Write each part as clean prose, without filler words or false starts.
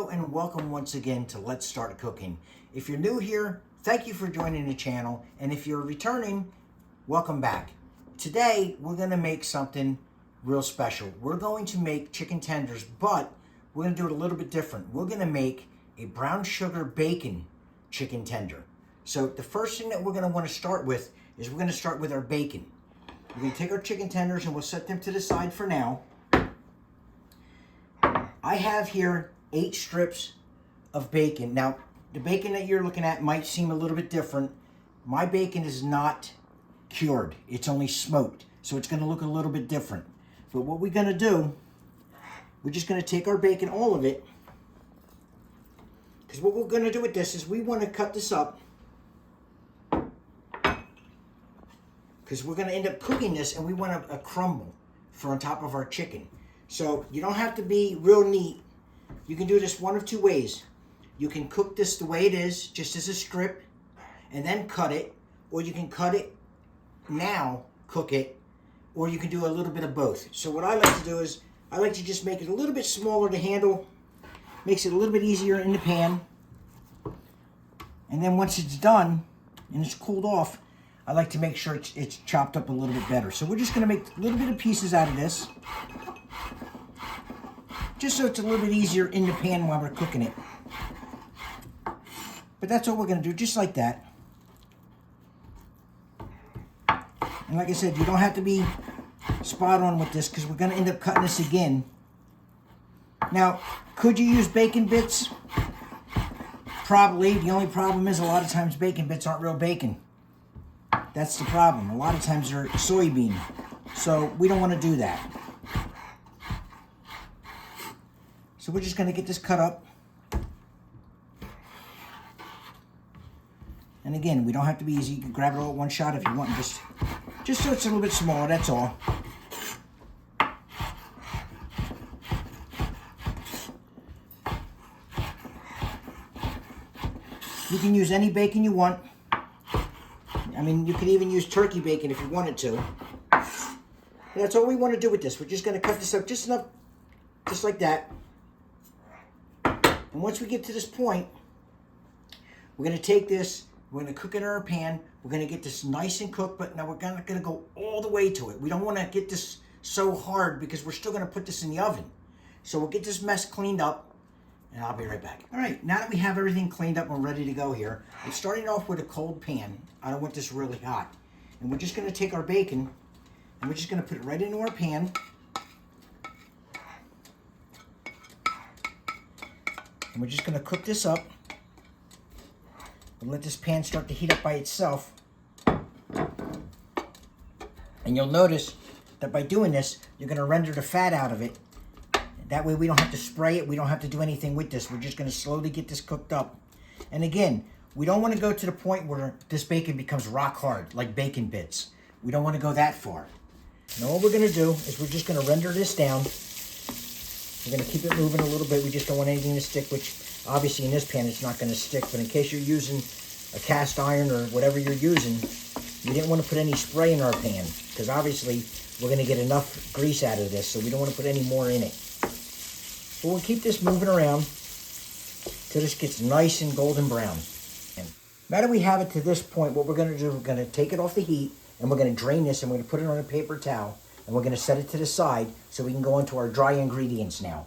Hello and welcome once again to Let's Start Cooking. If you're new here, thank you for joining the channel, and if you're returning, welcome back. Today we're going to make something real special. We're going to make chicken tenders, but we're going to do it a little bit different. We're going to make a brown sugar bacon chicken tender. So the first thing that we're going to want to start with is we're going to start with our bacon. We're going to take our chicken tenders and we'll set them to the side for now. I have here 8 strips of bacon. Now, the bacon that you're looking at might seem a little bit different. My bacon is not cured. It's only smoked. So it's going to look a little bit different. But what we're going to do, we're just going to take our bacon, all of it. Because what we're going to do with this is we want to cut this up. Because we're going to end up cooking this and we want a crumble for on top of our chicken. So you don't have to be real neat. You can do this one of 2 ways. You can cook this the way it is, just as a strip, and then cut it. Or you can cut it now, cook it, or you can do a little bit of both. So what I like to do is, I like to just make it a little bit smaller to handle. Makes it a little bit easier in the pan. And then once it's done, and it's cooled off, I like to make sure it's chopped up a little bit better. So we're just going to make a little bit of pieces out of this. Just so it's a little bit easier in the pan while we're cooking it. But that's all we're going to do, just like that. And like I said, you don't have to be spot on with this because we're going to end up cutting this again. Now, could you use bacon bits? Probably. The only problem is a lot of times bacon bits aren't real bacon. That's the problem. A lot of times they're soybean. So we don't want to do that. So we're just going to get this cut up. And again, we don't have to be easy. You can grab it all at one shot if you want. Just so it's a little bit smaller, that's all. You can use any bacon you want. I mean, you could even use turkey bacon if you wanted to. And that's all we want to do with this. We're just going to cut this up just enough, just like that. And once we get to this point, we're going to take this, we're going to cook it in our pan. We're going to get this nice and cooked, but now we're not going to go all the way to it. We don't want to get this so hard because we're still going to put this in the oven. So we'll get this mess cleaned up, and I'll be right back. All right, now that we have everything cleaned up and ready to go here, I'm starting off with a cold pan. I don't want this really hot. And we're just going to take our bacon, and we're just going to put it right into our pan. And we're just going to cook this up and let this pan start to heat up by itself. And you'll notice that by doing this, you're going to render the fat out of it. That way we don't have to spray it. We don't have to do anything with this. We're just going to slowly get this cooked up. And again, we don't want to go to the point where this bacon becomes rock hard, like bacon bits. We don't want to go that far. Now what we're going to do is we're just going to render this down. We're going to keep it moving a little bit. We just don't want anything to stick, which obviously in this pan it's not going to stick. But in case you're using a cast iron or whatever you're using, we didn't want to put any spray in our pan because obviously we're going to get enough grease out of this, so we don't want to put any more in it. But we'll keep this moving around till this gets nice and golden brown. And now that we have it to this point, what we're going to do, we're going to take it off the heat and we're going to drain this and we're going to put it on a paper towel. And we're going to set it to the side so we can go into our dry ingredients now.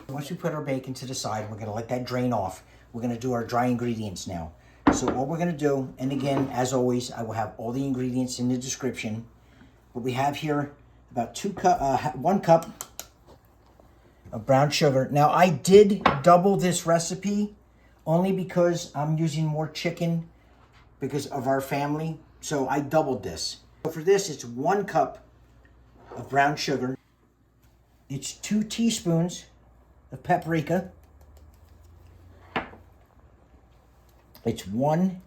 Once we put our bacon to the side, we're going to let that drain off. We're going to do our dry ingredients now. So what we're going to do, and again, as always, I will have all the ingredients in the description. But we have here about 1 cup of brown sugar. Now, I did double this recipe only because I'm using more chicken because of our family. So I doubled this. So for this, it's 1 cup of brown sugar. It's 2 teaspoons of paprika. It's 1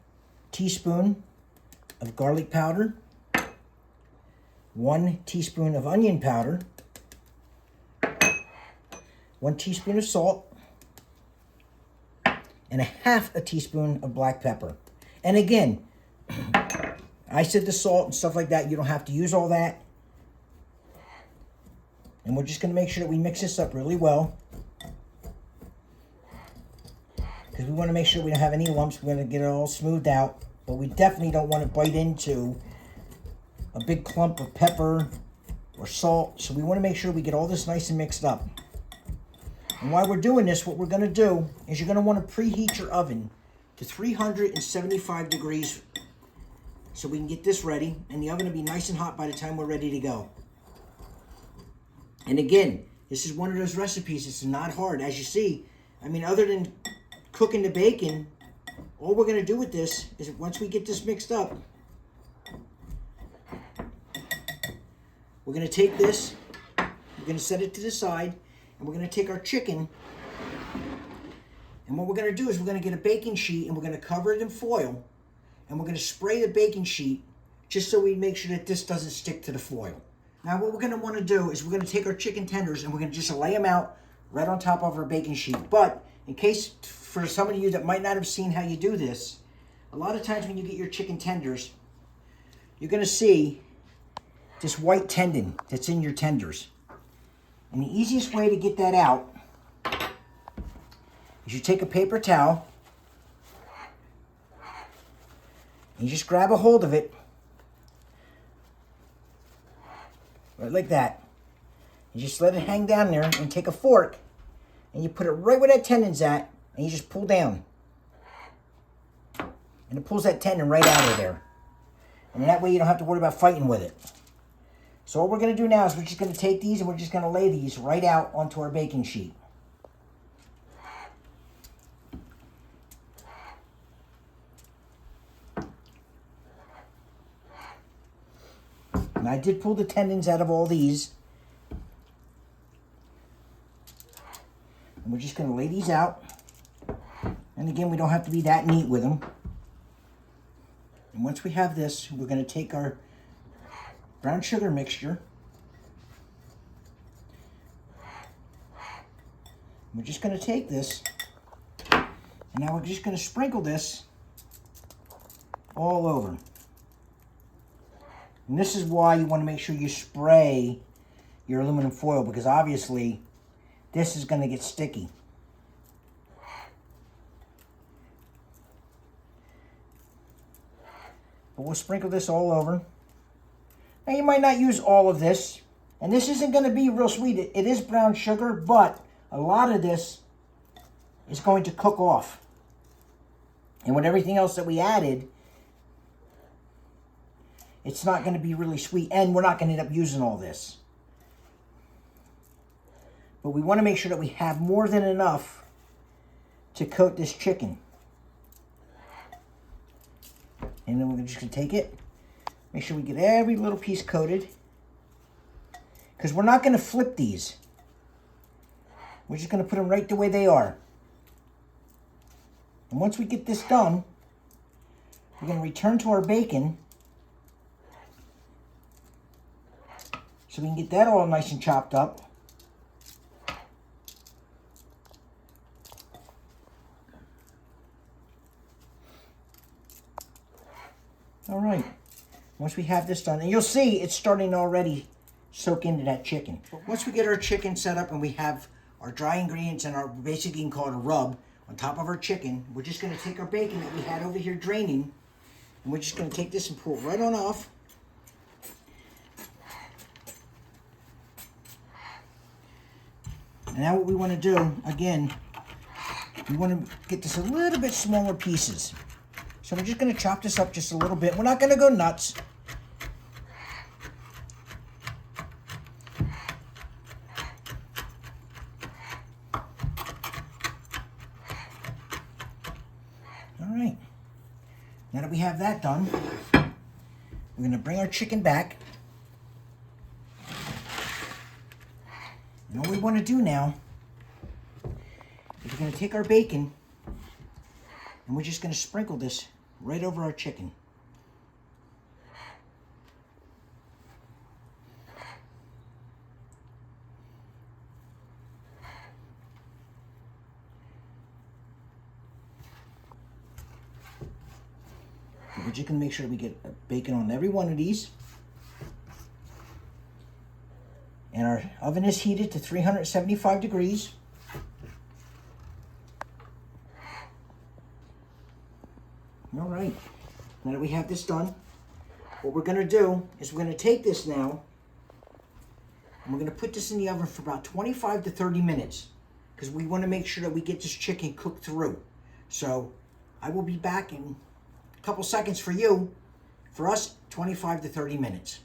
teaspoon of garlic powder. 1 teaspoon of onion powder. 1 teaspoon of salt. And 1/2 teaspoon of black pepper. And again, I said the salt and stuff like that, you don't have to use all that. And we're just going to make sure that we mix this up really well. Because we want to make sure we don't have any lumps. We're going to get it all smoothed out. But we definitely don't want to bite into a big clump of pepper or salt. So we want to make sure we get all this nice and mixed up. And while we're doing this, what we're going to do is you're going to want to preheat your oven to 375 degrees so we can get this ready. And the oven will be nice and hot by the time we're ready to go. And again, this is one of those recipes. It's not hard. As you see, I mean, other than cooking the bacon, all we're going to do with this is once we get this mixed up, we're going to take this, we're going to set it to the side, and we're going to take our chicken, and what we're going to do is we're going to get a baking sheet, and we're going to cover it in foil, and we're going to spray the baking sheet just so we make sure that this doesn't stick to the foil. Now what we're going to want to do is we're going to take our chicken tenders and we're going to just lay them out right on top of our baking sheet. But in case, for some of you that might not have seen how you do this, a lot of times when you get your chicken tenders, you're going to see this white tendon that's in your tenders. And the easiest way to get that out is you take a paper towel and you just grab a hold of it, right like that. You just let it hang down there and take a fork and you put it right where that tendon's at and you just pull down. And it pulls that tendon right out of there. And that way you don't have to worry about fighting with it. So what we're going to do now is we're just going to take these and we're just going to lay these right out onto our baking sheet. And I did pull the tendons out of all these. And we're just going to lay these out. And again, we don't have to be that neat with them. And once we have this, we're going to take our brown sugar mixture. We're just going to take this. And now we're just going to sprinkle this all over. And this is why you want to make sure you spray your aluminum foil, because obviously this is going to get sticky. But we'll sprinkle this all over. Now you might not use all of this, and this isn't going to be real sweet. It is brown sugar, but a lot of this is going to cook off. And with everything else that we added, it's not going to be really sweet, and we're not going to end up using all this. But we want to make sure that we have more than enough to coat this chicken. And then we're just going to take it, make sure we get every little piece coated, because we're not going to flip these. We're just going to put them right the way they are. And once we get this done, we're going to return to our bacon so we can get that all nice and chopped up. All right, once we have this done, and you'll see it's starting to already soak into that chicken. But once we get our chicken set up and we have our dry ingredients and our, basically you can call it a rub, on top of our chicken, we're just going to take our bacon that we had over here draining, and we're just going to take this and pull it right on off. And now what we want to do, again, we want to get this a little bit smaller pieces. So we're just going to chop this up just a little bit. We're not going to go nuts. All right. Now that we have that done, we're going to bring our chicken back. And all we want to do now is we're going to take our bacon and we're just going to sprinkle this right over our chicken. We're just going to make sure that we get bacon on every one of these. And our Oven is heated to 375 degrees. All right, now that we have this done, what we're gonna do is we're gonna take this now and we're gonna put this in the oven for about 25 to 30 minutes because we wanna make sure that we get this chicken cooked through. So I will be back in a couple seconds for you. For us, 25 to 30 minutes.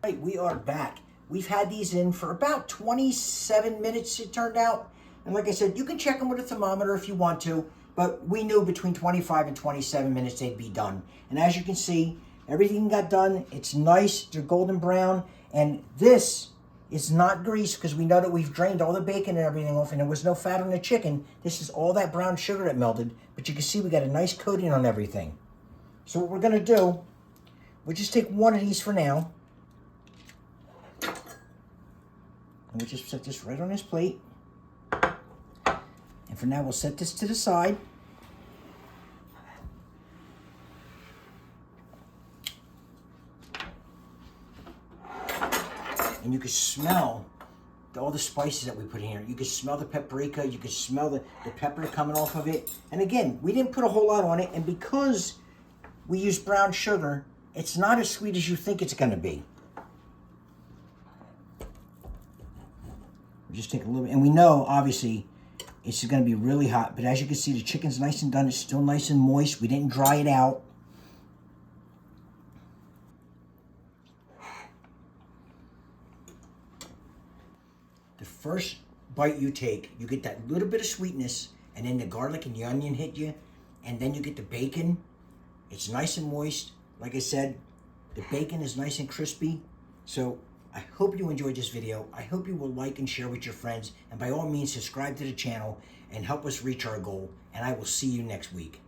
All right, we are back. We've had these in for about 27 minutes, it turned out. And like I said, you can check them with a thermometer if you want to, but we knew between 25 and 27 minutes they'd be done. And as you can see, everything got done. It's nice, they're golden brown. And this is not grease because we know that we've drained all the bacon and everything off and there was no fat on the chicken. This is all that brown sugar that melted, but you can see we got a nice coating on everything. So what we're gonna do, we'll just take one of these for now. And we'll just set this right on this plate. And for now, we'll set this to the side. And you can smell all the spices that we put in here. You can smell the paprika, you can smell the pepper coming off of it. And again, we didn't put a whole lot on it, and because we use brown sugar, it's not as sweet as you think it's gonna be. We'll just take a little bit, and we know, obviously, it's gonna be really hot, but as you can see, the chicken's nice and done. It's still nice and moist. We didn't dry it out. The first bite you take, you get that little bit of sweetness, and then the garlic and the onion hit you, and then you get the bacon. It's nice and moist. Like I said, the bacon is nice and crispy. So I hope you enjoyed this video. I hope you will like and share with your friends, and by all means, subscribe to the channel and help us reach our goal, and I will see you next week.